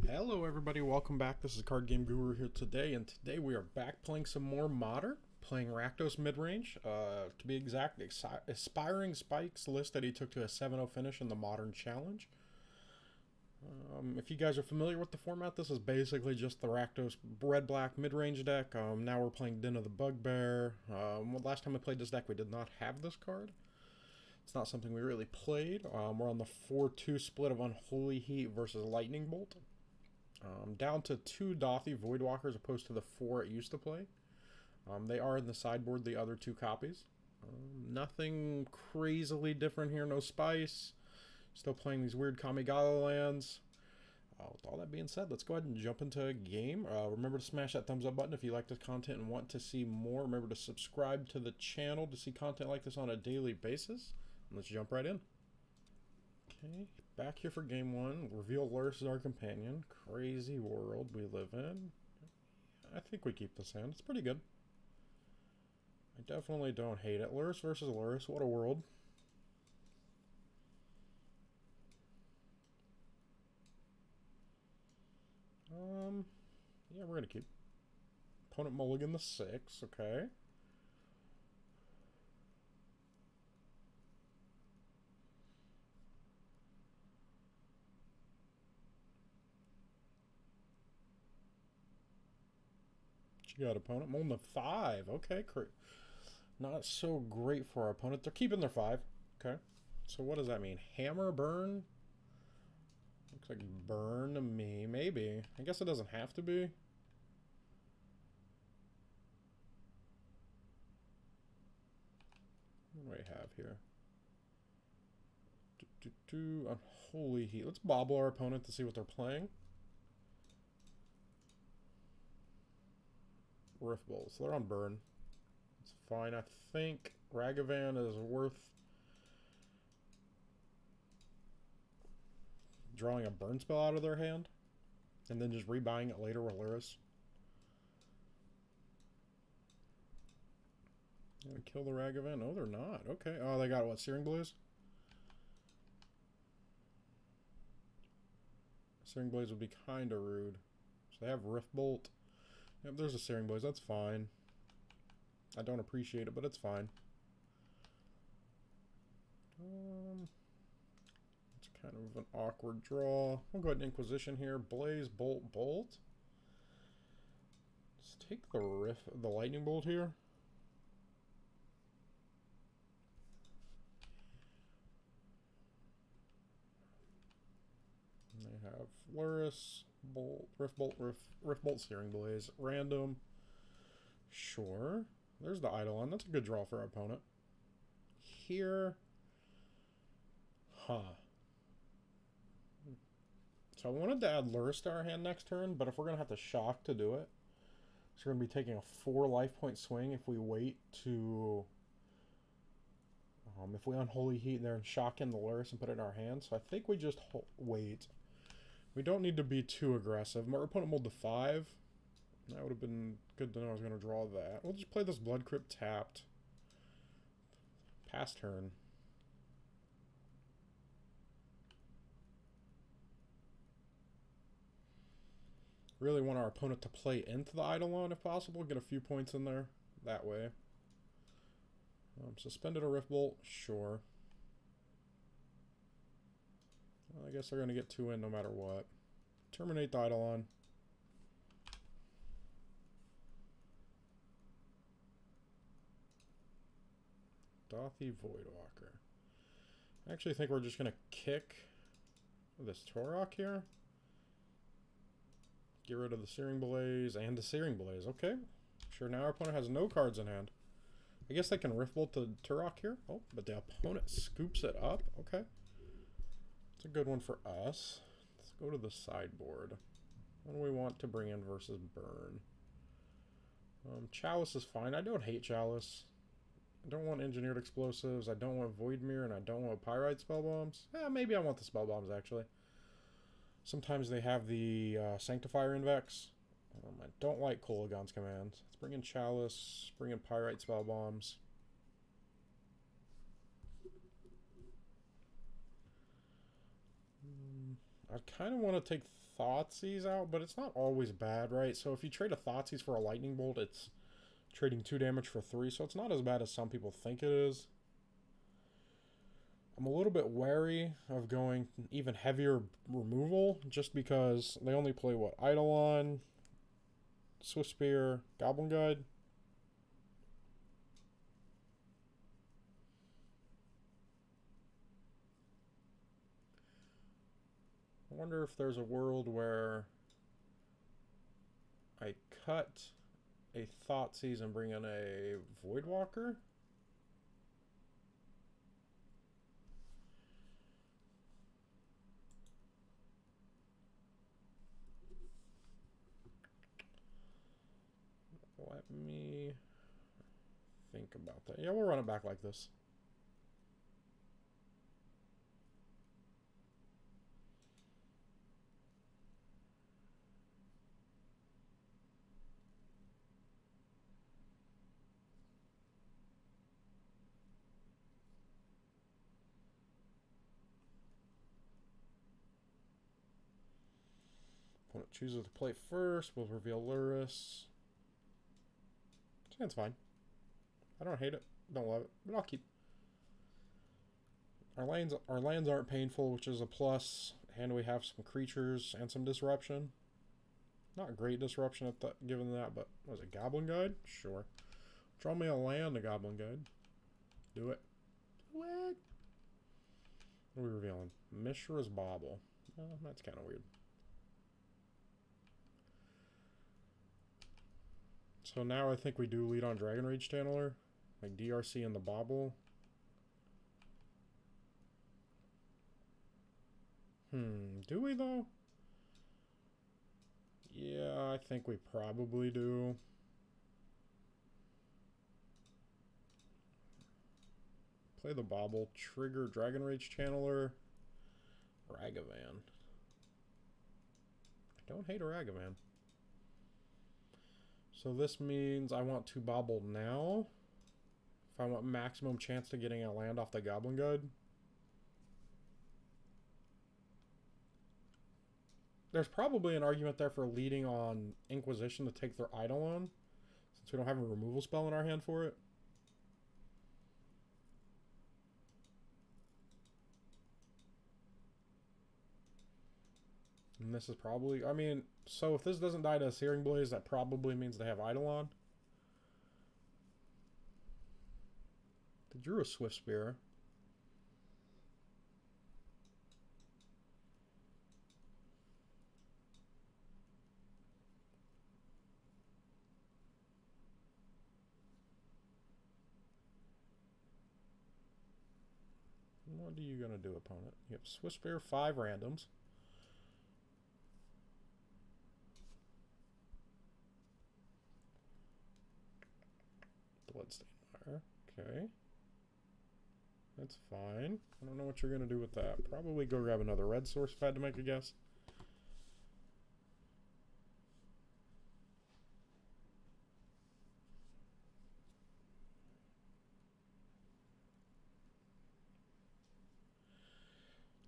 Hello everybody, welcome back. This is Card Game Guru here today, and today we are back playing some more Modern, playing Rakdos Midrange. To be exact, Aspiring Spikes list that he took to a 7-0 finish in the Modern Challenge. If you guys are familiar with the format, this is basically just the Rakdos red-black mid-range deck. Now we're playing Den of the Bugbear. Last time I played this deck, we did not have this card. It's not something we really played. We're on the 4-2 split of Unholy Heat versus Lightning Bolt. Down to 2 Dothy Voidwalkers opposed to the 4 it used to play. They are in the sideboard, the other 2 copies. Nothing crazily different here, no spice. Still playing these weird Kamigawa lands. With all that being said, let's go ahead and jump into a game. Remember to smash that thumbs up button if you like this content and want to see more. Remember to subscribe to the channel to see content like this on a daily basis. And let's jump right in. Okay, back here for game 1. Reveal Lurrus as our companion. Crazy world we live in. I think we keep this hand. It's pretty good. I definitely don't hate it. Lurrus versus Lurrus. What a world. Yeah, we're gonna keep. Opponent mulligan the 6. Okay. You got opponent mulligan the 5. Okay, not so great for our opponent. They're keeping their 5. Okay. So what does that mean? Hammer, burn? Looks like burn to me. Maybe. I guess it doesn't have to be. What do we have here? Unholy Heat. Let's bobble our opponent to see what they're playing. Rift Bolt. So they're on burn. It's fine. I think Ragavan is worth drawing a burn spell out of their hand and then just rebuying it later with Lurrus. Gonna kill the Ragavan? No, they're not. Okay. Oh, they got what? Searing Blaze? Searing Blaze would be kind of rude. So they have Rift Bolt. Yep, there's a Searing Blaze. That's fine. I don't appreciate it, but it's fine. It's kind of an awkward draw. We'll go ahead and Inquisition here. Blaze, Bolt, Bolt. Let's take the Lightning Bolt here. And they have Lurrus, Bolt, Rift Bolt, Searing Blaze, random. Sure. There's the Eidolon. That's a good draw for our opponent. Here. Huh. So I wanted to add Lurrus to our hand next turn, but if we're going to have to shock to do it, so we're going to be taking a 4 life point swing if we wait to... if we Unholy Heat there and shock in the Lurrus and put it in our hand. So I think we just wait. We don't need to be too aggressive. My opponent mulled to 5. That would have been good to know I was going to draw that. We'll just play this Blood Crypt tapped. Pass turn. Really want our opponent to play into the Eidolon if possible. Get a few points in there that way. Suspended a Rift Bolt? Sure. Well, I guess they're going to get 2 in no matter what. Terminate the Eidolon. Dothy Voidwalker. I actually think we're just going to kick this Torok here. Get rid of the Searing Blaze and the Searing Blaze. Okay. Sure, now our opponent has no cards in hand. I guess they can Rift Bolt the Turok here. Oh, but the opponent scoops it up. Okay. It's a good one for us. Let's go to the sideboard. What do we want to bring in versus burn? Chalice is fine. I don't hate Chalice. I don't want Engineered Explosives. I don't want Void Mirror, and I don't want Pyrite Spell Bombs. Maybe I want the Spell Bombs, actually. Sometimes they have the Sanctifier Invex. I don't like Kolagon's commands. Let's bring in Chalice, bring in Pyrite Spell Bombs. I kind of want to take Thoughtseize out, but it's not always bad, right? So if you trade a Thoughtseize for a Lightning Bolt, it's trading 2 damage for 3, so it's not as bad as some people think it is. I'm a little bit wary of going even heavier removal, just because they only play, what, Eidolon, Swift Spear, Goblin Guide. I wonder if there's a world where I cut a Thoughtseize and bring in a Voidwalker. Let me think about that. Yeah, we'll run it back like this. Opponent chooses to play first. We'll reveal Luris. It's fine. I don't hate it. Don't love it. But I'll keep. Our lands aren't painful, which is a plus. And we have some creatures and some disruption. Not great disruption at given that, but was it Goblin Guide? Sure. Draw me a land, a Goblin Guide. Do it. Do it. What are we revealing? Mishra's Bauble. That's kind of weird. So now I think we do lead on Dragon Rage Channeler. Like DRC and the Bauble. Do we though? Yeah, I think we probably do. Play the Bauble, trigger Dragon Rage Channeler, Ragavan. I don't hate a Ragavan. So this means I want to Bauble now. If I want maximum chance to getting a land off the Goblin Guide. There's probably an argument there for leading on Inquisition to take their Eidolon, since we don't have a removal spell in our hand for it. And this is probably, I mean, so if this doesn't die to a Searing Blaze, that probably means they have Eidolon. They drew a Swift Spear. What are you going to do, opponent? You have Swift Spear, 5 randoms. Bloodstained Fire. Okay. That's fine. I don't know what you're going to do with that. Probably go grab another red source if I had to make a guess.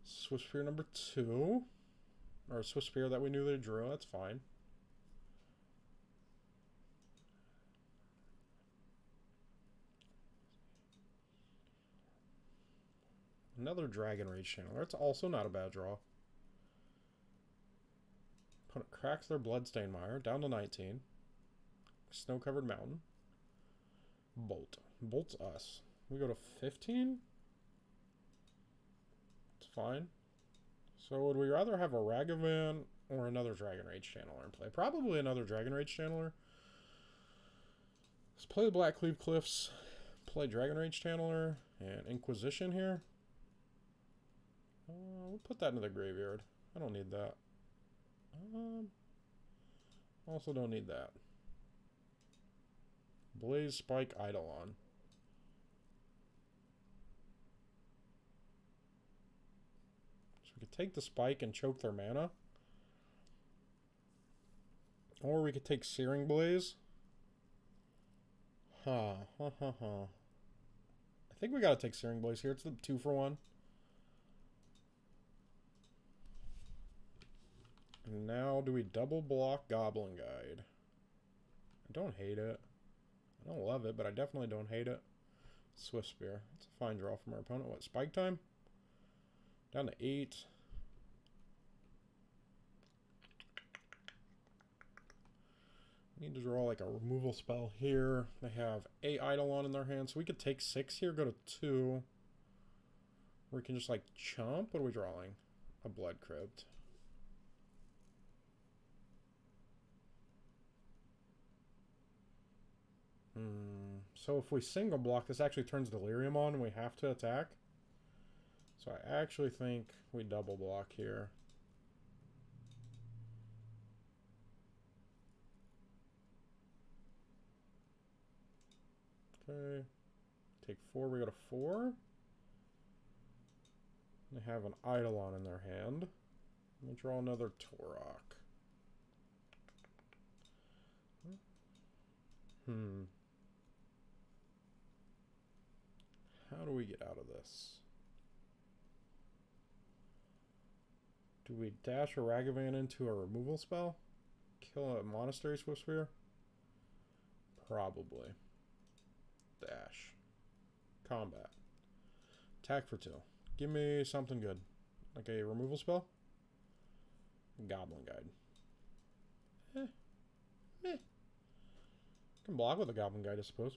Swift Spear number 2. Or Swift Spear that we knew they drew. That's fine. Another Dragon Rage Channeler. That's also not a bad draw. Opponent cracks their Bloodstained Mire. Down to 19. Snow-covered mountain. Bolt. Bolt's us. We go to 15? It's fine. So would we rather have a Ragavan or another Dragon Rage Channeler in play? Probably another Dragon Rage Channeler. Let's play the Blackcleave Cliffs. Play Dragon Rage Channeler and Inquisition here. We'll put that into the graveyard. I don't need that. Also don't need that. Blaze Spike Eidolon. So we could take the Spike and choke their mana. Or we could take Searing Blaze. I think we gotta take Searing Blaze here. It's the 2-for-1. And Now, do we double block Goblin Guide? I don't hate it. I don't love it, but I definitely don't hate it. Swift Spear. That's a fine draw from our opponent. What, spike time? Down to 8. Need to draw like a removal spell here. They have a Eidolon in their hand, so we could take 6 here, go to 2. Or we can just like chump. What are we drawing? A Blood Crypt. So if we single block, this actually turns Delirium on and we have to attack. So I actually think we double block here. Okay. Take 4, we go to 4. They have an Eidolon in their hand. Let me draw another Torok. How do we get out of this? Do we dash a Ragavan into a removal spell? Kill a Monastery Swift Spear? Probably. Dash. Combat. Attack for 2. Give me something good. Like a removal spell? Goblin Guide. Can block with a Goblin Guide, I suppose.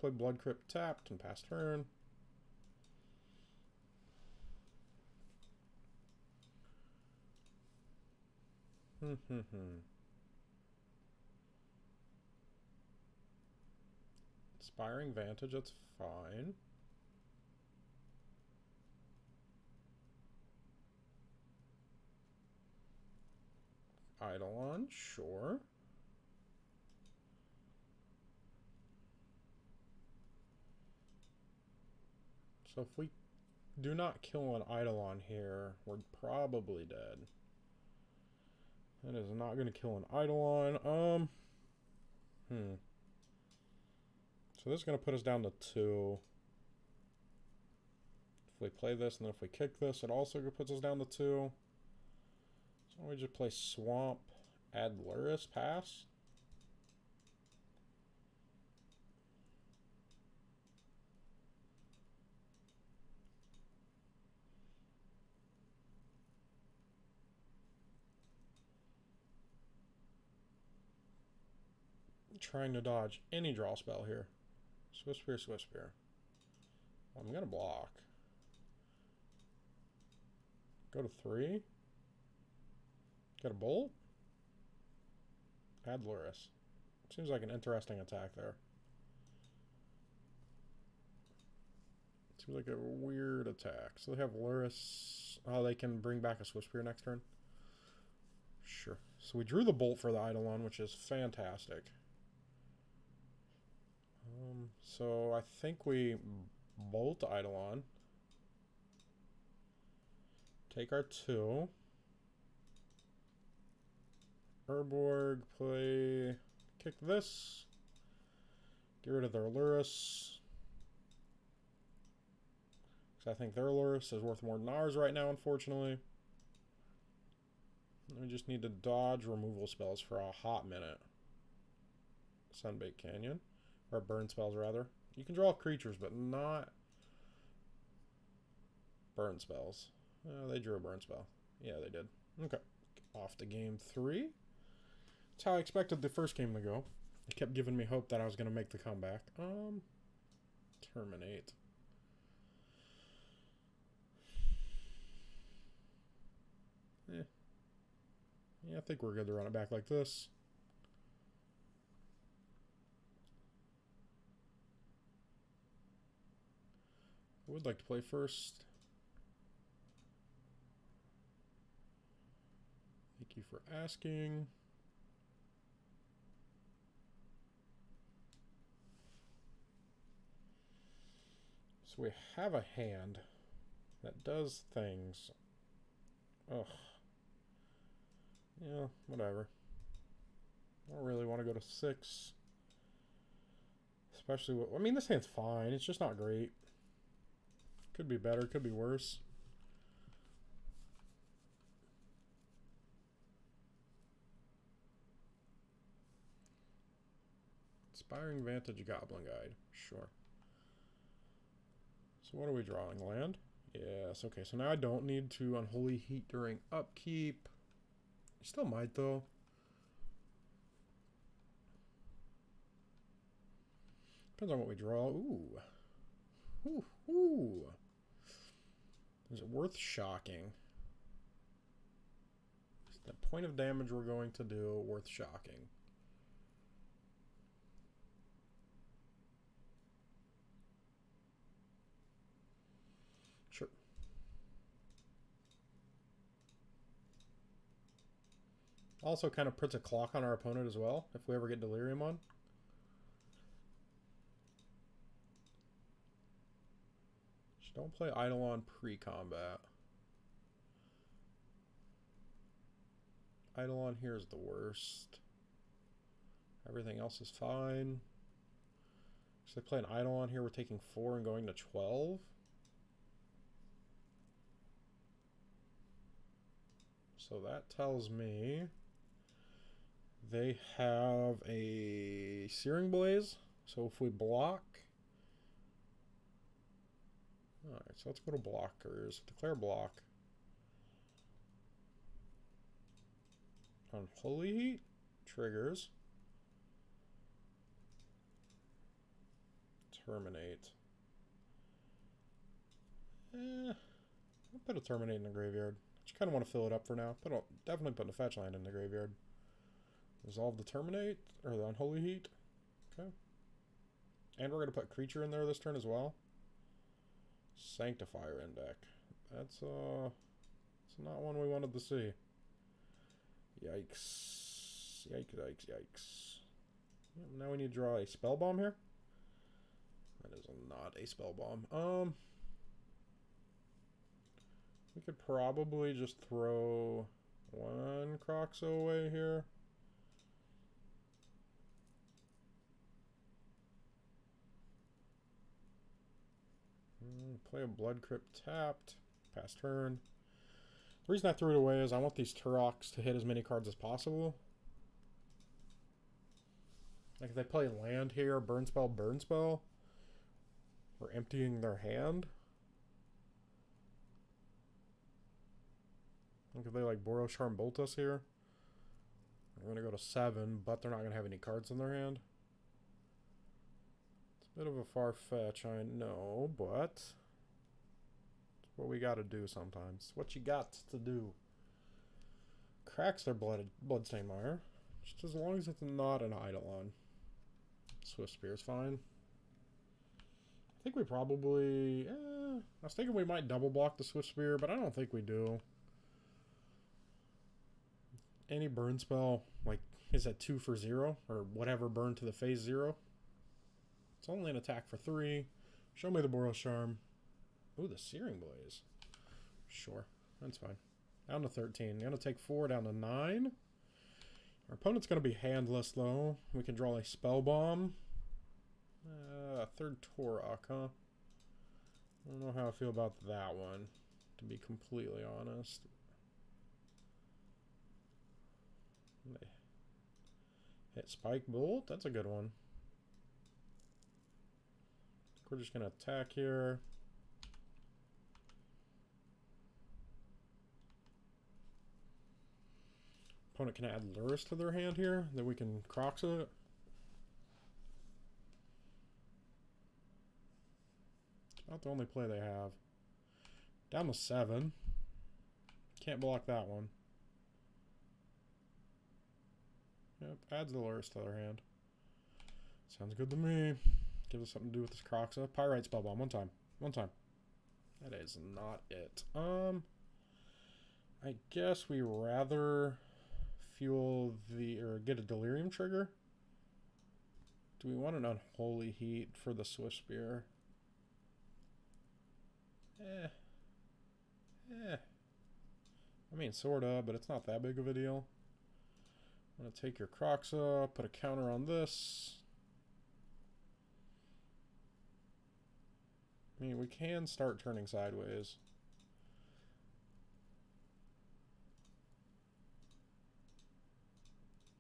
Play Blood Crypt tapped and pass turn. Inspiring Vantage, that's fine. Eidolon, sure. So if we do not kill an Eidolon here, we're probably dead. That is not going to kill an Eidolon. So this is going to put us down to 2. If we play this, and then if we kick this, it also puts us down to 2. So we just play Swamp, add Luris, pass. Trying to dodge any draw spell here. Swift Spear, Swift Spear. Well, I'm going to block. Go to 3. Got a Bolt. Add Luris. Seems like an interesting attack there. Seems like a weird attack. So they have Luris. Oh, they can bring back a Swift Spear next turn. Sure. So we drew the Bolt for the Eidolon, which is fantastic. So I think we Bolt Eidolon. Take our 2. Urborg, play... Kick this. Get rid of their Luris. Because I think their Luris is worth more than ours right now, unfortunately. We just need to dodge removal spells for a hot minute. Sunbaked Canyon. Or burn spells, rather. You can draw creatures, but not burn spells. They drew a burn spell. Yeah, they did. Okay. Off to game 3. That's how I expected the first game to go. It kept giving me hope that I was going to make the comeback. Terminate. Yeah, I think we're good to run it back like this. I would like to play first. Thank you for asking. So we have a hand that does things. Ugh. Yeah, whatever. I don't really want to go to 6. Especially, I mean, this hand's fine. It's just not great. Could be better, could be worse. Inspiring Vantage Goblin Guide. Sure. So what are we drawing? Land? Yes, okay. So now I don't need to Unholy Heat during upkeep. I still might, though. Depends on what we draw. Ooh. Ooh. Ooh. Is it worth shocking? Is the point of damage we're going to do worth shocking? Sure. Also kind of puts a clock on our opponent as well, if we ever get Delirium on. Just don't play Eidolon pre-combat. Eidolon here is the worst. Everything else is fine. So they play an Eidolon here, we're taking 4 and going to 12. So that tells me they have a Searing Blaze. So if we block... Alright, so let's go to blockers. Declare block. Unholy Heat triggers. Terminate. I'll put a Terminate in the graveyard. Just kind of want to fill it up for now. Definitely put a fetch land in the graveyard. Resolve the Terminate, or the Unholy Heat. Okay. And we're going to put creature in there this turn as well. Sanctifier in deck. That's it's not one we wanted to see. Yikes. Yikes, yikes, yikes. Now we need to draw a Spell Bomb here. That is not a Spell Bomb. We could probably just throw one Croxo away here. Play a Blood Crypt tapped. Pass turn. The reason I threw it away is I want these Turoks to hit as many cards as possible. Like if they play land here, burn spell, we're emptying their hand. Like if they like Boros Charm Bolt us here, we're going to go to 7, but they're not going to have any cards in their hand. It's a bit of a far fetch, I know, but it's what we got to do sometimes. What you got to do. Cracks their Bloodstained Mire, just as long as it's not an Eidolon. Swift Spear is fine. I think we probably... I was thinking we might double block the Swift Spear, but I don't think we do. Any burn spell, like, is that 2 for 0? Or whatever burn to the phase 0? It's only an attack for 3. Show me the Boros Charm. Ooh, the Searing Blaze. Sure, that's fine. Down to 13. Gonna take 4 down to 9. Our opponent's gonna be handless, though. We can draw a Spell Bomb. Third Turok, huh? I don't know how I feel about that one, to be completely honest. Hit Spike Bolt. That's a good one. We're just going to attack here. Opponent can add Lurrus to their hand here. Then we can Croxa it. Not the only play they have. Down to 7. Can't block that one. Yep, adds the Lurrus to their hand. Sounds good to me. Gives us something to do with this Croxa. Pyrite Spellbomb. One time. One time. That is not it. I guess we rather fuel the... or get a Delirium trigger. Do we want an Unholy Heat for the Swift Spear? I mean, sorta, but it's not that big of a deal. I'm going to take your Croxa, put a counter on this. I mean, we can start turning sideways.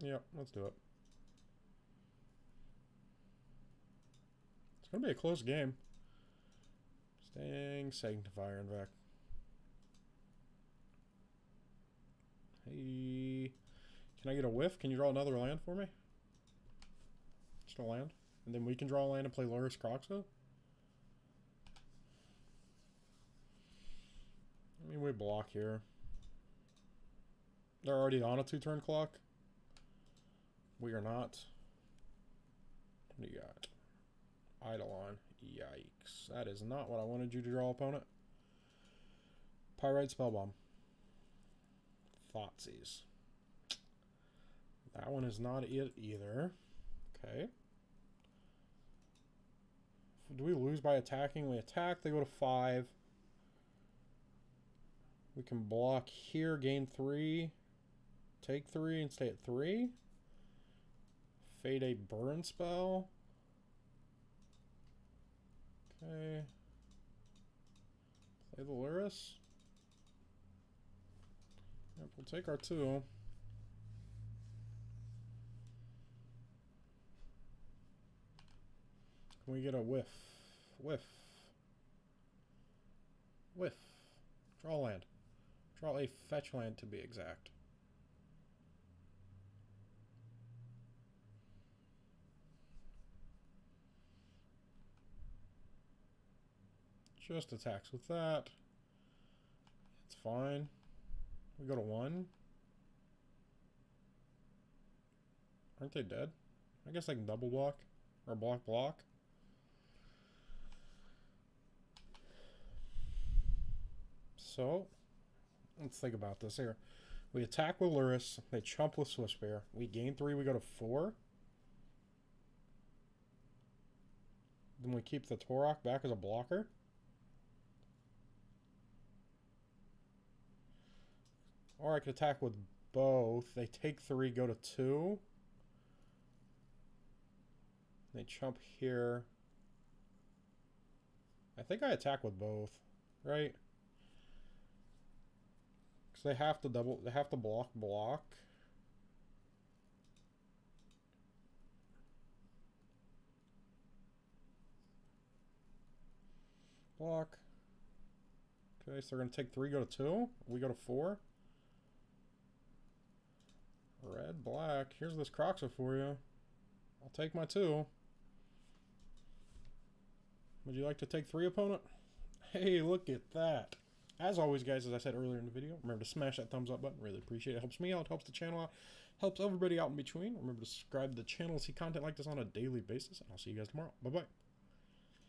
Yep, let's do it. It's going to be a close game. Staying Sanctifier, in fact. Hey. Can I get a whiff? Can you draw another land for me? Just a land. And then we can draw a land and play Loris Croxo? I mean, we block here. They're already on a 2-turn clock. We are not. What do you got? Eidolon. Yikes. That is not what I wanted you to draw, opponent. Pyrite Spellbomb. Thoughtseize. That one is not it either. Okay. Do we lose by attacking? We attack, they go to 5. We can block here, gain 3. Take 3 and stay at 3. Fade a burn spell. Okay. Play the Luris. Yep, we'll take our 2. Can we get a whiff? Whiff. Whiff. Draw land. Draw a fetch land to be exact. Just attacks with that. It's fine. We go to 1. Aren't they dead? I guess I can double block. Or block. So, let's think about this here. We attack with Luris. They chump with Swiftspear. We gain 3. We go to 4. Then we keep the Torok back as a blocker. Or I could attack with both. They take 3, go to 2. They chump here. I think I attack with both, right? Because they have to block. Block. Okay, so they're going to take 3, go to 2. We go to 4. Red, black. Here's this Croxo for you. I'll take my 2. Would you like to take 3, opponent? Hey, look at that. As always, guys, as I said earlier in the video, remember to smash that thumbs up button. Really appreciate it. It helps me out. It helps the channel out. Helps everybody out in between. Remember to subscribe to the channel, see content like this on a daily basis. And I'll see you guys tomorrow. Bye-bye.